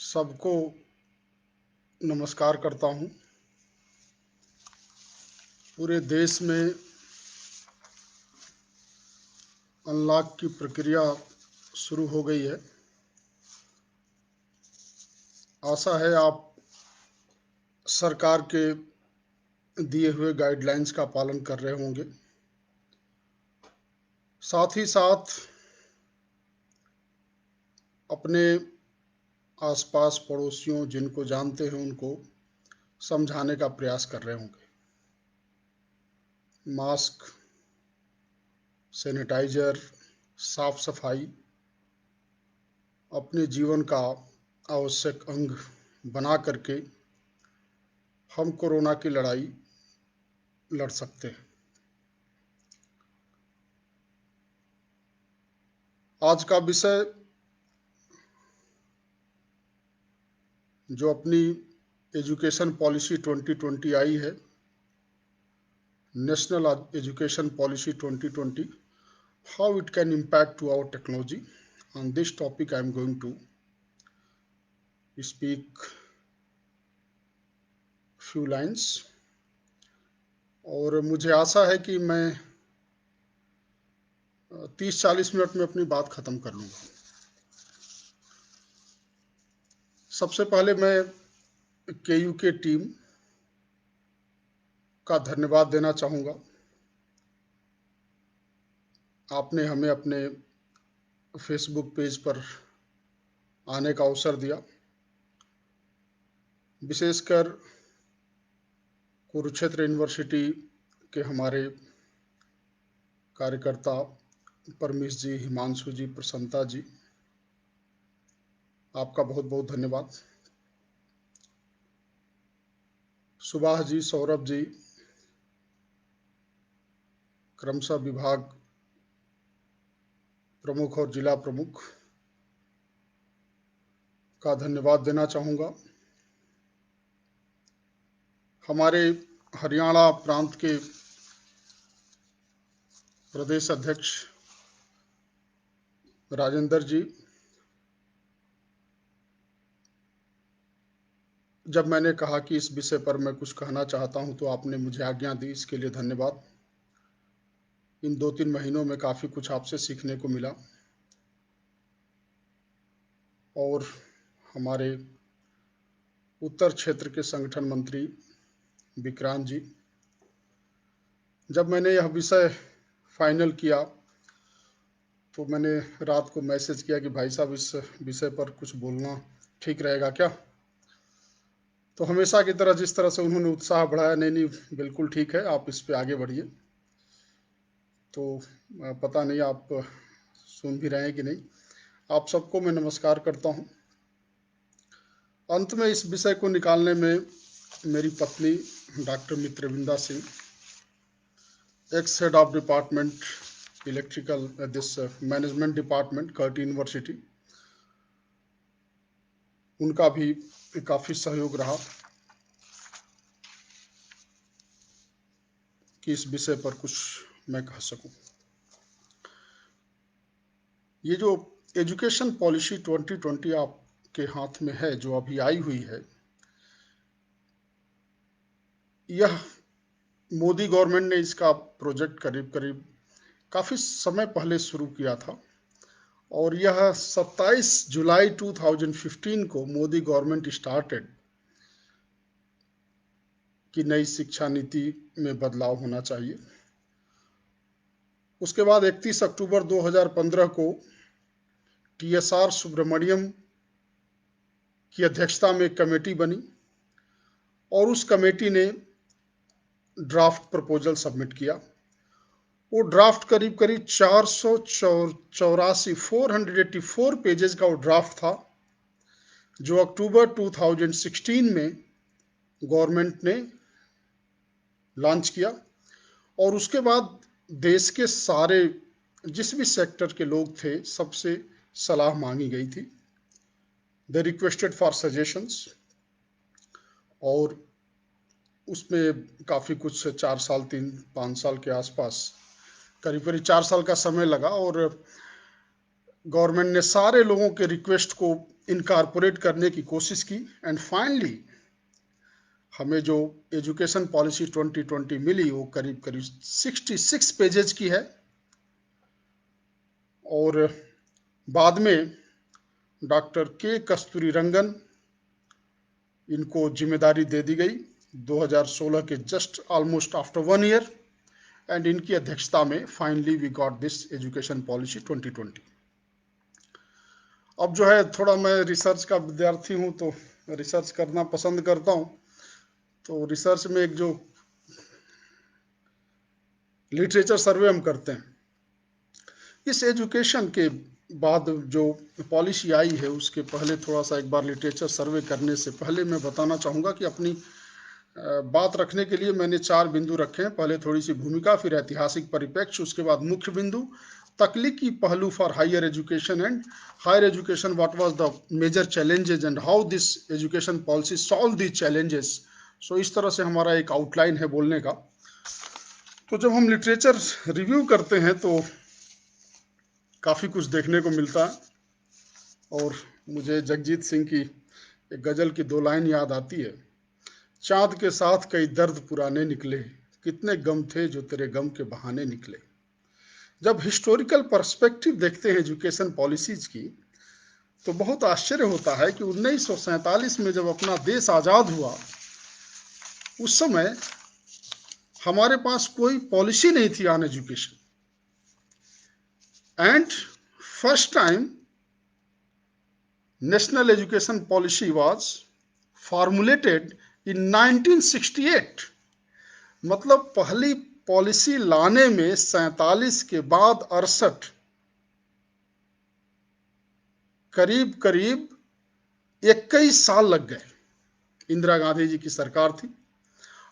सबको नमस्कार करता हूँ। पूरे देश में अनलॉक की प्रक्रिया शुरू हो गई है। आशा है आप सरकार के दिए हुए गाइडलाइंस का पालन कर रहे होंगे। साथ ही साथ अपने आसपास पड़ोसियों जिनको जानते हैं उनको समझाने का प्रयास कर रहे होंगे। मास्क, सैनिटाइजर, साफ सफाई अपने जीवन का आवश्यक अंग बना करके हम कोरोना की लड़ाई लड़ सकते हैं। आज का विषय जो अपनी एजुकेशन पॉलिसी 2020 आई है, national education policy 2020, how it can impact to our technology. On this topic I am going to speak few lines और मुझे आशा है कि मैं 30-40 मिनट में अपनी बात खत्म कर लूँगा। सबसे पहले मैं केयू के टीम का धन्यवाद देना चाहूँगा। आपने हमें अपने फेसबुक पेज पर आने का अवसर दिया। विशेषकर कुरुक्षेत्र यूनिवर्सिटी के हमारे कार्यकर्ता परमेश जी, हिमांशु जी, प्रसन्नता जी, आपका बहुत बहुत धन्यवाद। सुभाष जी, सौरभ जी, क्रमशः विभाग प्रमुख और जिला प्रमुख का धन्यवाद देना चाहूँगा। हमारे हरियाणा प्रांत के प्रदेश अध्यक्ष राजेंद्र जी, जब मैंने कहा कि इस विषय पर मैं कुछ कहना चाहता हूं तो आपने मुझे आज्ञा दी, इसके लिए धन्यवाद। इन 2-3 महीनों में काफ़ी कुछ आपसे सीखने को मिला। और हमारे उत्तर क्षेत्र के संगठन मंत्री विक्रांत जी, जब मैंने यह विषय फाइनल किया तो मैंने रात को मैसेज किया कि भाई साहब इस विषय पर कुछ बोलना ठीक रहेगा क्या। तो हमेशा की तरह जिस तरह से उन्होंने उत्साह बढ़ाया, नहीं बिल्कुल ठीक है, आप इस पे आगे बढ़िए। तो पता नहीं आप सुन भी रहे हैं कि नहीं। आप सबको मैं नमस्कार करता हूं। अंत में इस विषय को निकालने में मेरी पत्नी doctor Mitravinda Singh, ex head of department electrical this management department कर्ट यूनिवर्सिटी, उनका भी काफ़ी सहयोग रहा कि इस विषय पर कुछ मैं कह सकूं। ये जो एजुकेशन पॉलिसी 2020 आपके हाथ में है, जो अभी आई हुई है, यह मोदी गवर्नमेंट ने इसका प्रोजेक्ट करीब करीब काफ़ी समय पहले शुरू किया था और यह 27 जुलाई 2015 को मोदी गवर्नमेंट स्टार्टेड कि नई शिक्षा नीति में बदलाव होना चाहिए। उसके बाद 31 अक्टूबर 2015 को TSR सुब्रमण्यम की अध्यक्षता में एक कमेटी बनी और उस कमेटी ने ड्राफ्ट प्रपोजल सबमिट किया। वो ड्राफ्ट करीब करीब 484 पेजेस का वो ड्राफ्ट था, जो अक्टूबर 2016 में गवर्नमेंट ने लॉन्च किया। और उसके बाद देश के सारे जिस भी सेक्टर के लोग थे, सबसे सलाह मांगी गई थी। दे रिक्वेस्टेड फॉर सजेशंस और उसमें काफ़ी कुछ 4 साल 3-5 साल के आसपास, करीब करीब 4 साल का समय लगा और गवर्नमेंट ने सारे लोगों के रिक्वेस्ट को इनकारपोरेट करने की कोशिश की एंड फाइनली हमें जो एजुकेशन पॉलिसी 2020 मिली वो करीब करीब 66 पेजेज की है। और बाद में डॉक्टर के कस्तूरी रंगन इनको जिम्मेदारी दे दी गई 2016 के just almost after 1 year and इनकी अध्यक्षता में finally we got this education policy 2020। अब जो है थोड़ा मैं रिसर्च का विद्यार्थी हूं तो रिसर्च करना पसंद करता हूं। तो रिसर्च में एक जो लिटरेचर सर्वे हम करते हैं, इस एजुकेशन के बाद जो पॉलिसी आई है उसके पहले थोड़ा सा एक बार लिटरेचर सर्वे करने से पहले मैं बताना चाहूँगा कि अपनी बात रखने के लिए मैंने 4 बिंदु रखे हैं। पहले थोड़ी सी भूमिका, फिर ऐतिहासिक परिप्रेक्ष्य, उसके बाद मुख्य बिंदु, तकनीकी पहलू for higher education and higher education, what was the major challenges and how this education policy solve the challenges. So इस तरह से हमारा एक आउटलाइन है बोलने का। तो जब हम लिटरेचर रिव्यू करते हैं तो काफ़ी कुछ देखने को मिलता है और मुझे जगजीत सिंह की एक गज़ल की 2 लाइन याद आती है। चाँद के साथ कई दर्द पुराने निकले, कितने गम थे जो तेरे गम के बहाने निकले। जब हिस्टोरिकल पर्सपेक्टिव देखते हैं एजुकेशन पॉलिसीज की तो बहुत आश्चर्य होता है कि 1947 में जब अपना देश आज़ाद हुआ उस समय हमारे पास कोई पॉलिसी नहीं थी on education and first time national education policy was formulated in 1968। मतलब पहली पॉलिसी लाने में 47 के बाद 68 करीब करीब 21 साल लग गए। इंदिरा गांधी जी की सरकार थी।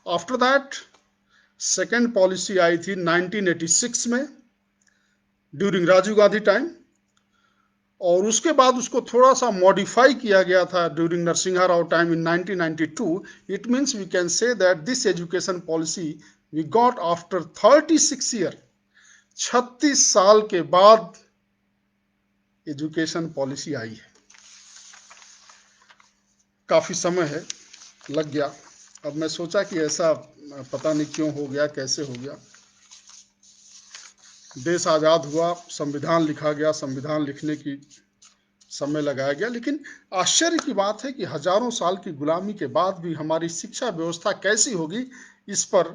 आफ्टर दैट सेकेंड पॉलिसी आई थी 1986 में ड्यूरिंग राजीव गांधी टाइम, और उसके बाद उसको थोड़ा सा मॉडिफाई किया गया था during Narasimha Rao time in 1992। It means we can say that this education policy we got after 36 year. 36 साल के बाद एजुकेशन पॉलिसी आई है। काफ़ी समय है, लग गया। अब मैं सोचा कि ऐसा पता नहीं क्यों हो गया, कैसे हो गया। देश आज़ाद हुआ, संविधान लिखा गया, संविधान लिखने की समय लगाया गया, लेकिन आश्चर्य की बात है कि हजारों साल की गुलामी के बाद भी हमारी शिक्षा व्यवस्था कैसी होगी इस पर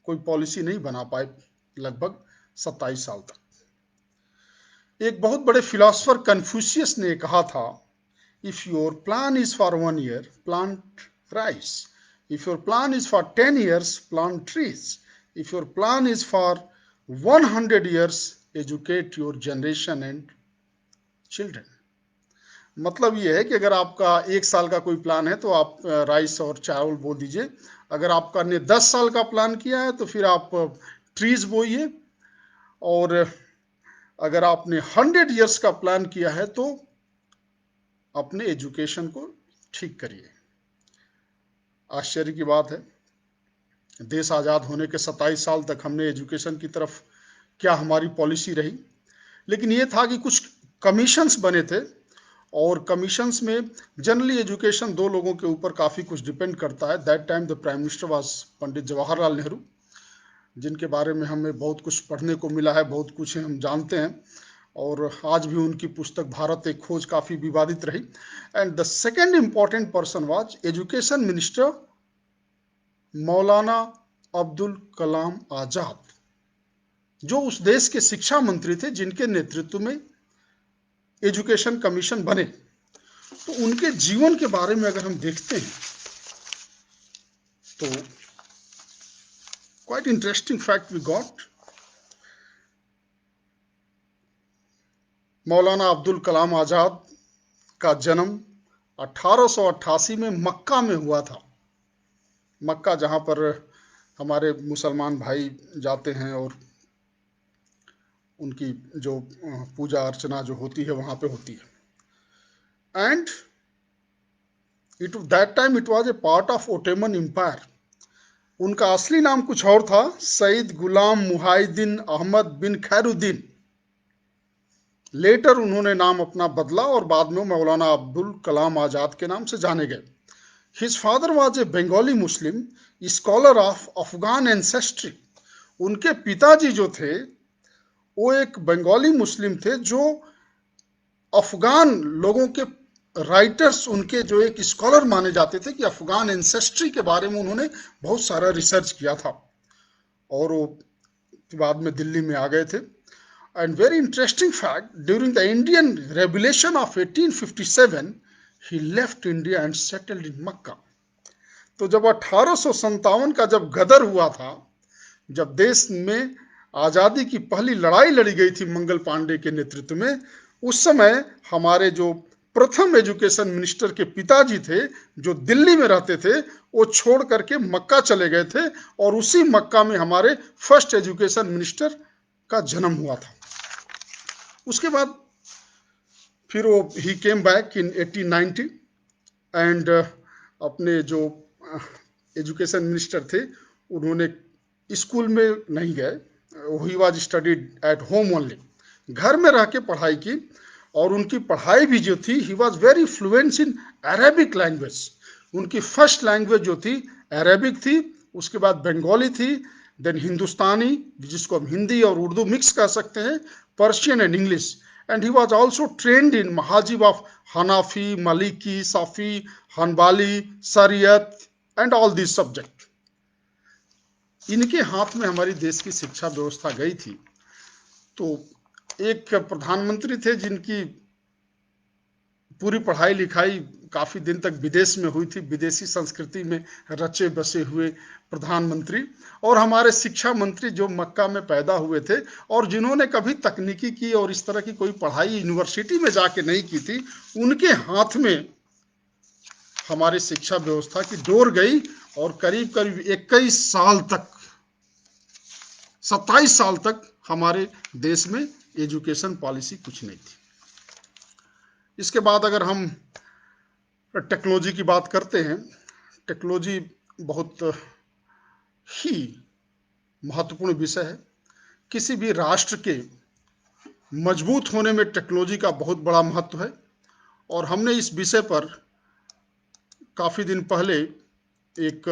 कोई पॉलिसी नहीं बना पाए लगभग 27 साल तक। एक बहुत बड़े फिलोसोफर कन्फ्यूशियस ने कहा था, if your plan is for 1 year plant rice, if your plan is for 10 years plant trees, if your plan is for 100 years educate your generation and children. मतलब ये है कि अगर आपका 1 साल का कोई प्लान है तो आप राइस और चावल बो दीजिए। अगर आपका ने 10 साल का प्लान किया है तो फिर आप ट्रीज बोइए, और अगर आपने 100 years का प्लान किया है तो अपने एजुकेशन को ठीक करिए। आश्चर्य की बात है, देश आज़ाद होने के 27 साल तक हमने एजुकेशन की तरफ क्या हमारी पॉलिसी रही। लेकिन ये था कि कुछ कमीशंस बने थे, और कमीशंस में जनरली एजुकेशन 2 लोगों के ऊपर काफ़ी कुछ डिपेंड करता है। That time the prime minister was Pandit Jawaharlal Nehru, जिनके बारे में हमें बहुत कुछ पढ़ने को मिला है, बहुत कुछ हम जानते हैं, और आज भी उनकी पुस्तक भारत एक खोज काफ़ी विवादित रही। And the second important person was education minister मौलाना अब्दुल कलाम आज़ाद, जो उस देश के शिक्षा मंत्री थे जिनके नेतृत्व में एजुकेशन कमीशन बने। तो उनके जीवन के बारे में अगर हम देखते हैं तो quite interesting fact we got. Maulana Abdul Kalam Azad का जन्म 1888 में मक्का में हुआ था। मक्का जहाँ पर हमारे मुसलमान भाई जाते हैं और उनकी जो पूजा अर्चना जो होती है वहाँ पे होती है। And that time it was a part of Ottoman empire. उनका असली नाम कुछ और था, सईद गुलाम मुहाइदीन अहमद बिन खैरुद्दीन। लेटर उन्होंने नाम अपना बदला और बाद में मौलाना अब्दुल कलाम आजाद के नाम से जाने गए। His father was a Bengali Muslim scholar of Afghan ancestry. उनके पिताजी जो थे वो एक बंगाली मुस्लिम थे जो अफगान लोगों के राइटर्स, उनके जो एक स्कॉलर माने जाते थे कि अफगान एंसेस्ट्री के बारे में उन्होंने बहुत सारा रिसर्च किया था और वो बाद में दिल्ली में आ गए थे। And very interesting fact, during the Indian Revolution of 1857, he left India and settled in Mecca. तो जब 1857 का जब गदर हुआ था, जब देश में आज़ादी की पहली लड़ाई लड़ी गई थी मंगल पांडे के नेतृत्व में, उस समय हमारे जो प्रथम एजुकेशन मिनिस्टर के पिताजी थे जो दिल्ली में रहते थे, वो छोड़ करके मक्का चले गए थे और उसी मक्का में हमारे फर्स्ट एजुकेशन मिनिस्टर का जन्म हुआ था। उसके बाद फिर वो ही केम बैक इन 1890 एंड अपने जो एजुकेशन मिनिस्टर थे उन्होंने स्कूल में नहीं गए, he was studied at home only, घर में रह के पढ़ाई की। और उनकी पढ़ाई भी जो थी, he was very fluent in Arabic language. उनकी फर्स्ट लैंग्वेज जो थी अरेबिक थी, उसके बाद बंगाली थी, देन हिंदुस्तानी जिसको हम हिंदी और उर्दू मिक्स कर सकते हैं, Persian and English. And he was also trained in महाजिब ऑफ हनाफी, मलिकी, साफी, हनबाली, शरीयत एंड ऑल दिस सब्जेक्ट। इनके हाथ में हमारी देश की शिक्षा व्यवस्था गई थी। तो एक प्रधानमंत्री थे जिनकी पूरी पढ़ाई लिखाई काफी दिन तक विदेश में हुई थी, विदेशी संस्कृति में रचे बसे हुए प्रधानमंत्री, और हमारे शिक्षा मंत्री जो मक्का में पैदा हुए थे और जिन्होंने कभी तकनीकी की और इस तरह की कोई पढ़ाई यूनिवर्सिटी में जाके नहीं की थी, उनके हाथ में हमारी शिक्षा व्यवस्था की डोर गई और करीब करीब 21 साल तक, 27 साल तक हमारे देश में एजुकेशन पॉलिसी कुछ नहीं थी। इसके बाद अगर हम टेक्नोलॉजी की बात करते हैं, टेक्नोलॉजी बहुत ही महत्वपूर्ण विषय है। किसी भी राष्ट्र के मजबूत होने में टेक्नोलॉजी का बहुत बड़ा महत्व है और हमने इस विषय पर काफ़ी दिन पहले एक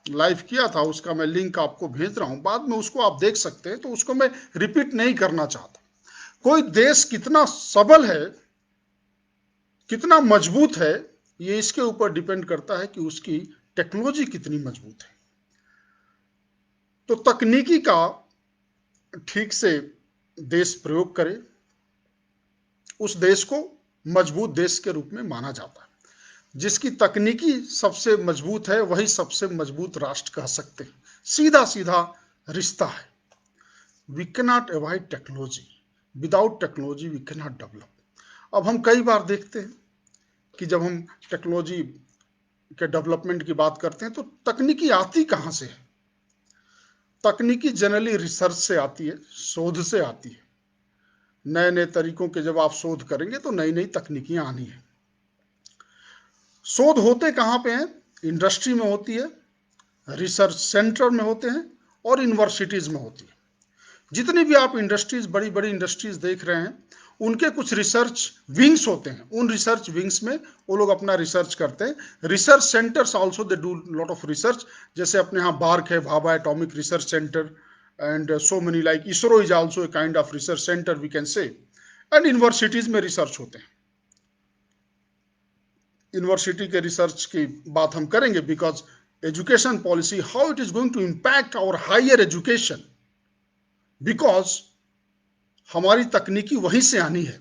लाइव किया था, उसका मैं लिंक आपको भेज रहा हूँ, बाद में उसको आप देख सकते हैं, तो उसको मैं रिपीट नहीं करना चाहता। कोई देश कितना सबल है, कितना मजबूत है, ये इसके ऊपर डिपेंड करता है कि उसकी टेक्नोलॉजी कितनी मजबूत है। तो तकनीकी का ठीक से देश प्रयोग करे, उस देश को मजबूत देश के रूप में माना जाता है। जिसकी तकनीकी सबसे मजबूत है वही सबसे मजबूत राष्ट्र कह सकते हैं। सीधा सीधा रिश्ता है। We can not avoid technology, without technology we can not develop. अब हम कई बार देखते हैं कि जब हम टेक्नोलॉजी के डेवलपमेंट की बात करते हैं तो तकनीकी आती कहाँ से है? तकनीकी जनरली रिसर्च से आती है, शोध से आती है। नए नए तरीकों के जब आप शोध करेंगे तो नई नई तकनीकियां आनी है। शोध होते कहाँ पे हैं? इंडस्ट्री में होती है, रिसर्च सेंटर में होते हैं और यूनिवर्सिटीज में होती है। जितनी भी आप इंडस्ट्रीज, बड़ी बड़ी इंडस्ट्रीज देख रहे हैं, उनके कुछ रिसर्च विंग्स होते हैं। उन रिसर्च विंग्स में वो लोग अपना रिसर्च करते हैं। Research centres also they do lot of research. जैसे अपने यहाँ बार्क है, Bhabha atomic research centre, and so many like ISRO is also a kind of research centre we can say. And universities में रिसर्च होते हैं। University के research की बात हम करेंगे because education policy, how it is going to impact our higher education, because हमारी तकनीकी वहीं से आनी है,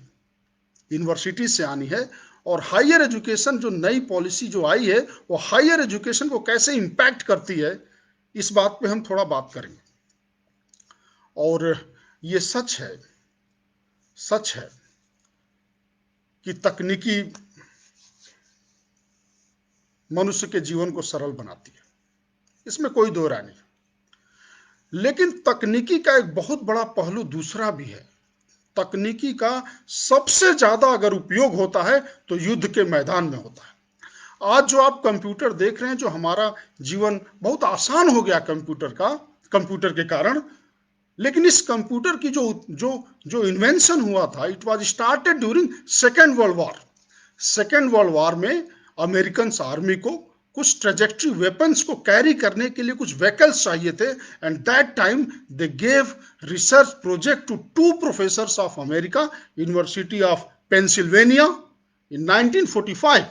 यूनिवर्सिटी से आनी है। और हायर एजुकेशन जो नई पॉलिसी जो आई है वो हायर एजुकेशन को कैसे इम्पैक्ट करती है, इस बात पे हम थोड़ा बात करेंगे। और ये सच है कि तकनीकी मनुष्य के जीवन को सरल बनाती है, इसमें कोई दो राय नहीं। लेकिन तकनीकी का एक बहुत बड़ा पहलू दूसरा भी है। तकनीकी का सबसे ज्यादा अगर उपयोग होता है तो युद्ध के मैदान में होता है। आज जो आप कंप्यूटर देख रहे हैं, जो हमारा जीवन बहुत आसान हो गया कंप्यूटर के कारण, लेकिन इस कंप्यूटर की जो जो जो इन्वेंशन हुआ था, it was started during second world war. Second world war में अमेरिकन आर्मी को कुछ ट्रेजेक्टरी वेपन्स को कैरी करने के लिए कुछ व्हीकल्स चाहिए थे, and that time they gave research project to two professors of America, university of Pennsylvania in 1945,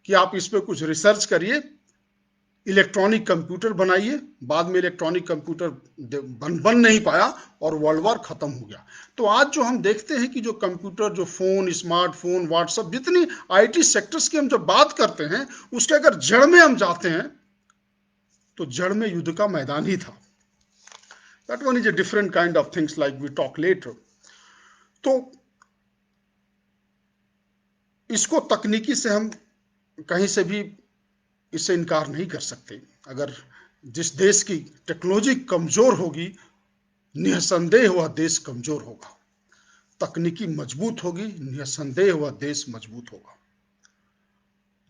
कि आप इस पे कुछ रिसर्च करिए, इलेक्ट्रॉनिक कंप्यूटर बनाइए। बाद में इलेक्ट्रॉनिक कंप्यूटर बन नहीं पाया और वर्ल्ड वॉर खत्म हो गया। तो आज जो हम देखते हैं कि जो कंप्यूटर, जो फोन, स्मार्टफोन, व्हाट्सएप, जितनी आईटी सेक्टर्स की हम जब बात करते हैं, उसके अगर जड़ में हम जाते हैं तो जड़ में युद्ध का मैदान ही था। That one is a different kind of things like we talk later. तो इसको तकनीकी से हम कहीं से भी इससे इनकार नहीं कर सकते। अगर जिस देश की टेक्नोलॉजी कमजोर होगी, निसंदेह वह देश कमजोर होगा। तकनीकी मजबूत होगी, निसंदेह वह देश मजबूत होगा।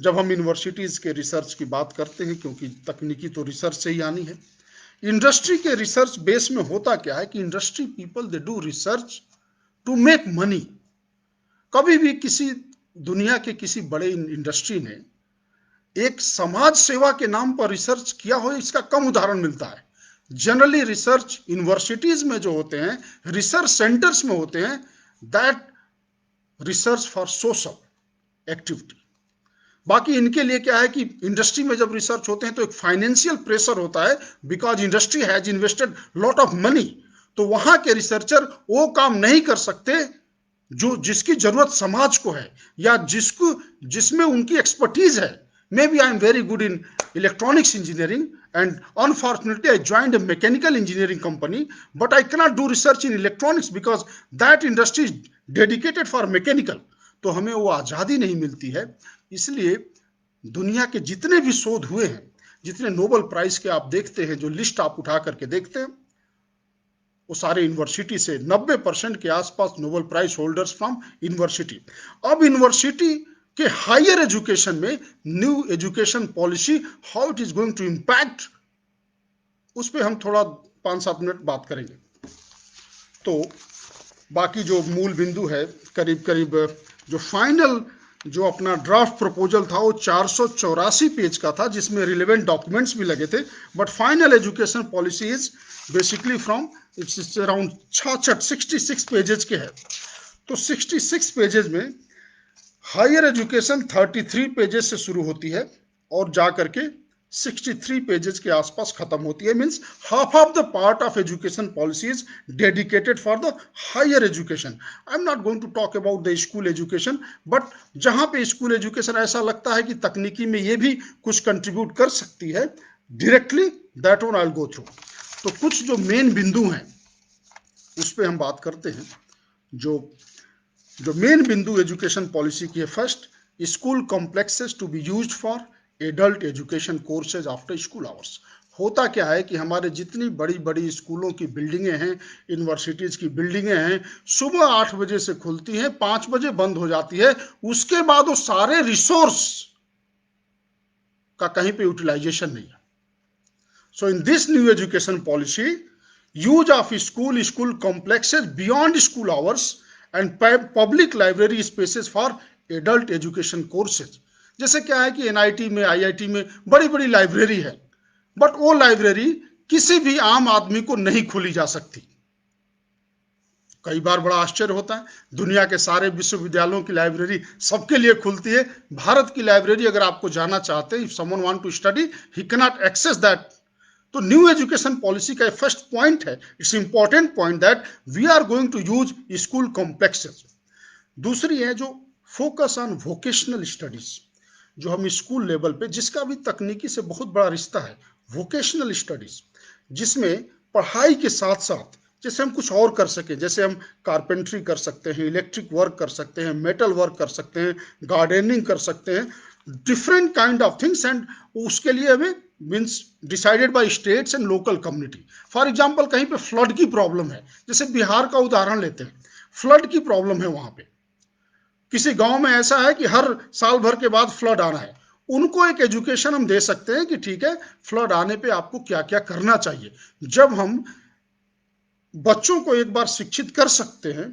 जब हम यूनिवर्सिटीज के रिसर्च की बात करते हैं, क्योंकि तकनीकी तो रिसर्च से ही आनी है, इंडस्ट्री के रिसर्च बेस में होता क्या है कि industry people they do research to make money. कभी भी किसी दुनिया के किसी बड़े इंडस्ट्री ने एक समाज सेवा के नाम पर रिसर्च किया हो, इसका कम उदाहरण मिलता है। जनरली रिसर्च यूनिवर्सिटीज में जो होते हैं, रिसर्च सेंटर्स में होते हैं, that research for social activity. बाकी इनके लिए क्या है कि इंडस्ट्री में जब रिसर्च होते हैं तो एक फाइनेंशियल प्रेशर होता है, because industry has invested lot of money. तो वहां के रिसर्चर वो काम नहीं कर सकते जो जिसकी जरूरत समाज को है, या जिसमें उनकी एक्सपर्टीज है। Maybe I am very good in electronics engineering, and unfortunately I joined a mechanical engineering company, but I cannot do research in electronics because that industry is dedicated for mechanical. तो हमें वो आज़ादी नहीं मिलती है। इसलिए दुनिया के जितने भी शोध हुए हैं, जितने नोबेल प्राइज के आप देखते हैं, जो लिस्ट आप उठा करके देखते हैं, वो सारे यूनिवर्सिटी से 90% के आसपास Nobel prize holders from university. अब यूनिवर्सिटी कि हायर एजुकेशन में new education policy, how it is going to impact, उस पर हम थोड़ा 5-7 मिनट बात करेंगे। तो बाकी जो मूल बिंदु है, करीब करीब जो फाइनल जो अपना ड्राफ्ट प्रपोजल था वो 484 पेज का था, जिसमें रिलेवेंट डॉक्यूमेंट्स भी लगे थे। But final education policy is basically from its around 66 pages के है। तो 66 पेजेस में हायर एजुकेशन 33 पेजेस से शुरू होती है और जा करके 63 पेजेस के आसपास खत्म होती है। Means half of the part of education policy is dedicated for the higher education. I am not going to talk about the school education, but जहां पे स्कूल एजुकेशन ऐसा लगता है कि तकनीकी में ये भी कुछ कंट्रीब्यूट कर सकती है directly, that one I will go through. तो कुछ जो मेन बिंदु हैं उस पर हम बात करते हैं। जो मेन बिंदु एजुकेशन पॉलिसी की है, first, school complexes to be used for adult education courses after school hours. होता क्या है कि हमारे जितनी बड़ी बड़ी स्कूलों की बिल्डिंगें हैं, यूनिवर्सिटीज की बिल्डिंगें हैं, सुबह 8 बजे से खुलती हैं, 5 बजे बंद हो जाती है। उसके बाद वो सारे रिसोर्स का कहीं पे यूटिलाइजेशन नहीं है। So in this new education policy, use of school complexes beyond school hours and public library spaces for adult education courses. जैसे क्या है कि एनआईटी में, आईआईटी में बड़ी बड़ी लाइब्रेरी है, बट वो लाइब्रेरी किसी भी आम आदमी को नहीं खोली जा सकती। कई बार बड़ा आश्चर्य होता है, दुनिया के सारे विश्वविद्यालयों की लाइब्रेरी सबके लिए खुलती है। भारत की लाइब्रेरी अगर आपको जाना चाहते हैं, if someone want to study, he can not access that. तो न्यू एजुकेशन पॉलिसी का फर्स्ट पॉइंट है, it's important point, that we are going to use school complexes. दूसरी है जो फोकस ऑन वोकेशनल स्टडीज, जो हम स्कूल लेवल पे, जिसका भी तकनीकी से बहुत बड़ा रिश्ता है, वोकेशनल स्टडीज, जिसमें पढ़ाई के साथ साथ जैसे हम कुछ और कर सके, जैसे हम कारपेंट्री कर सकते हैं, इलेक्ट्रिक वर्क कर सकते हैं, मेटल वर्क कर सकते हैं, गार्डनिंग कर सकते हैं, different kind of things. And उसके लिए हमें means decided by states and local community. For example, कहीं पे फ्लड की प्रॉब्लम है, जैसे बिहार का उदाहरण लेते हैं, फ्लड की प्रॉब्लम है वहां पे, किसी गांव में ऐसा है कि हर साल भर के बाद फ्लड आना है, उनको एक एजुकेशन हम दे सकते हैं कि ठीक है, फ्लड आने पे आपको क्या क्या करना चाहिए। जब हम बच्चों को एक बार शिक्षित कर सकते हैं,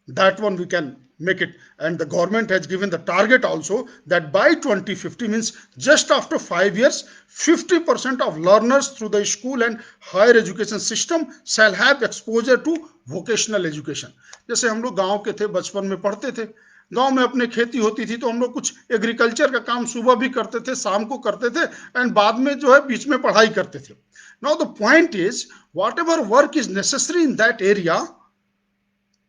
that one we can make it. And the government has given the target also that by 2050, means just after 5 years, 50% of learners through the school and higher education system shall have exposure to vocational education. जैसे हम लोग गांव के थे, बचपन में पढ़ते थे, गांव में अपने खेती होती थी तो हम लोग कुछ एग्रीकल्चर का काम सुबह भी करते थे, शाम को करते थे, एंड बाद में जो है बीच में पढ़ाई करते थे. Now the point is, what ever work is necessary in that area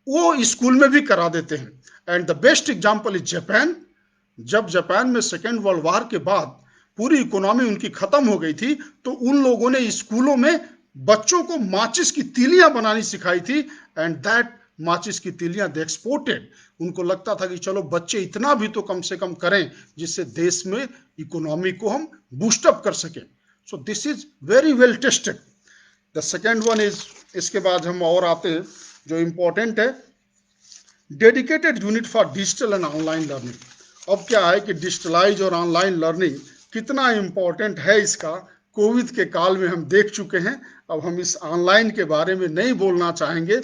वो स्कूल में भी करा देते हैं. And the best example is Japan. जब जापान में सेकेंड वर्ल्ड वॉर के बाद पूरी इकोनॉमी उनकी खत्म हो गई थी, तो उन लोगों ने स्कूलों में बच्चों को माचिस की तीलियां बनानी सिखाई थी, एंड दैट माचिस की तीलियां दे एक्सपोर्टेड. उनको लगता था कि चलो बच्चे इतना भी तो कम से कम करें जिससे देश में इकोनॉमी को हम बूस्टअप कर सकें. So this is very well tested. The second one is, इसके बाद हम और आते हैं जो इंपॉर्टेंट है, dedicated unit for digital and online learning. अब क्या है कि डिजिटलाइज और ऑनलाइन लर्निंग कितना इंपॉर्टेंट है, इसका कोविड के काल में हम देख चुके हैं. अब हम इस ऑनलाइन के बारे में नहीं बोलना चाहेंगे.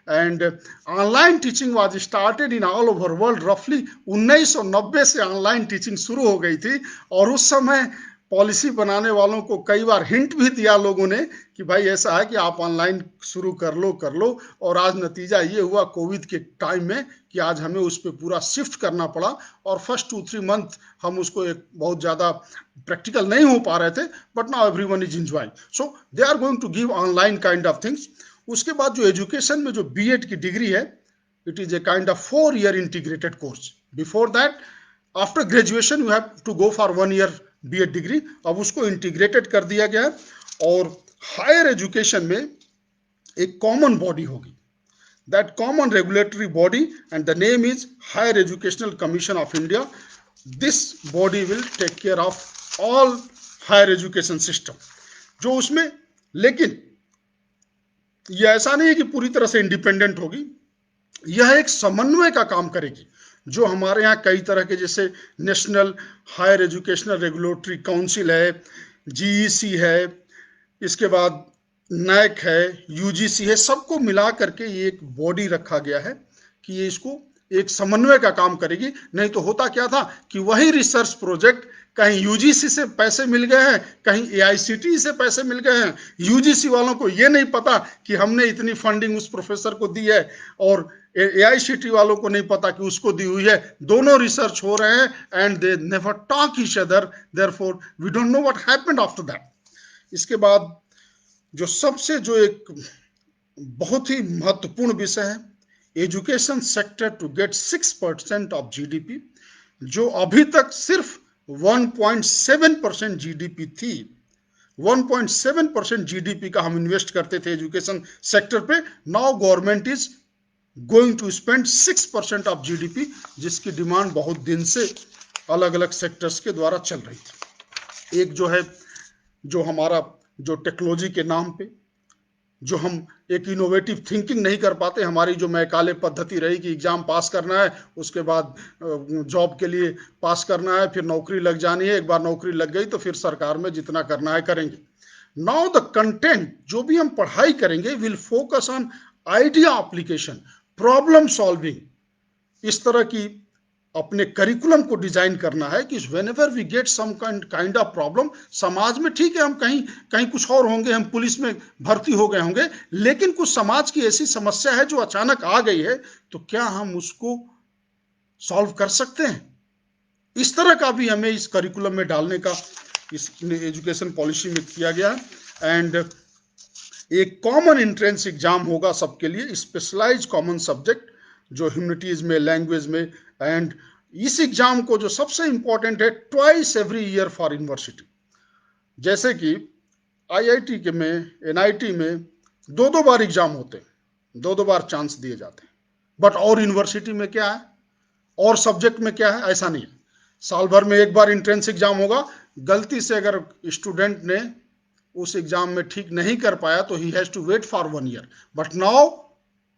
And online teaching was started in all over world. रफली 1990 से ऑनलाइन टीचिंग शुरू हो गई थी, और उस समय पॉलिसी बनाने वालों को कई बार हिंट भी दिया लोगों ने कि भाई ऐसा है कि आप ऑनलाइन शुरू कर लो. और आज नतीजा ये हुआ कोविड के टाइम में कि आज हमें उस पर पूरा शिफ्ट करना पड़ा, और फर्स्ट 2-3 मंथ हम उसको एक बहुत ज़्यादा प्रैक्टिकल नहीं हो पा रहे थे, but now everyone is enjoying. So they are going to give online kind of things. उसके बाद जो एजुकेशन में जो बीएड की डिग्री है, it is a kind of 4-year integrated course. Before that, after graduation you have to go for 1-year BEd degree. अब उसको integrated कर दिया गया है, और हायर एजुकेशन में एक कॉमन बॉडी होगी, that common regulatory body, and the name is higher educational commission of India. This body will take care of all higher education system जो उसमें. लेकिन यह ऐसा नहीं है कि पूरी तरह से इंडिपेंडेंट होगी, यह एक समन्वय का काम करेगी. जो हमारे यहाँ कई तरह के, जैसे national higher educational regulatory council है, जीईसी है, इसके बाद नैक है, यूजीसी है, सबको मिला करके ये एक बॉडी रखा गया है कि ये इसको एक समन्वय का काम करेगी. नहीं तो होता क्या था कि वही रिसर्च प्रोजेक्ट कहीं यूजीसी से पैसे मिल गए हैं, कहीं एआईसीटीई से पैसे मिल गए हैं. यूजीसी वालों को ये नहीं पता कि हमने इतनी फंडिंग उस प्रोफेसर को दी है, और एआईसीटीई वालों को नहीं पता कि उसको दी हुई है. दोनों रिसर्च हो रहे हैं, and they never talk each other, therefore we don't know what happened after that. इसके बाद जो सबसे जो एक बहुत ही महत्वपूर्ण विषय है, education sector to get 6% of GDP, जो अभी तक सिर्फ 1.7% जीडीपी थी. 1.7% जीडीपी का हम इन्वेस्ट करते थे एजुकेशन सेक्टर पे. Now government is going to spend 6% of GDP, जिसकी डिमांड बहुत दिन से अलग अलग सेक्टर्स के द्वारा चल रही थी. एक जो है, जो हमारा जो टेक्नोलॉजी के नाम पे जो हम एक इनोवेटिव थिंकिंग नहीं कर पाते, हमारी जो मैकाले पद्धति रही कि एग्जाम पास करना है, उसके बाद जॉब के लिए पास करना है, फिर नौकरी लग जानी है, एक बार नौकरी लग गई तो फिर सरकार में जितना करना है करेंगे. नाउ द कंटेंट जो भी हम पढ़ाई करेंगे will focus on idea application, problem solving. इस तरह की अपने करिकुलम को डिजाइन करना है कि whenever we get some kind of problem, समाज में ठीक है हम कहीं कुछ और होंगे, हम पुलिस में भर्ती हो गए होंगे, लेकिन कुछ समाज की ऐसी समस्या है जो अचानक आ गई है, तो क्या हम उसको सॉल्व कर सकते हैं? इस तरह का भी हमें इस करिकुलम में डालने का इस एजुकेशन पॉलिसी में किया गया है. एंड एक कॉमन एंट्रेंस एग्जाम होगा सबके लिए, स्पेशलाइज कॉमन सब्जेक्ट जो ह्यूमैनिटीज में, लैंग्वेज में. एंड इस एग्जाम को जो सबसे इंपॉर्टेंट है, twice every year for university. जैसे कि आईआईटी के में, एनआईटी में 2-2 बार एग्जाम होते हैं, 2-2 बार चांस दिए जाते हैं. बट और यूनिवर्सिटी में क्या है, और सब्जेक्ट में क्या है, ऐसा नहीं है. साल भर में एक बार एंट्रेंस एग्जाम होगा. गलती से अगर स्टूडेंट ने उस एग्जाम में ठीक नहीं कर पाया तो he has to wait for 1 year. But now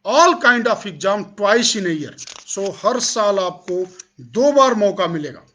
all kind of exam twice in a year. So हर साल आपको 2 बार मौका मिलेगा.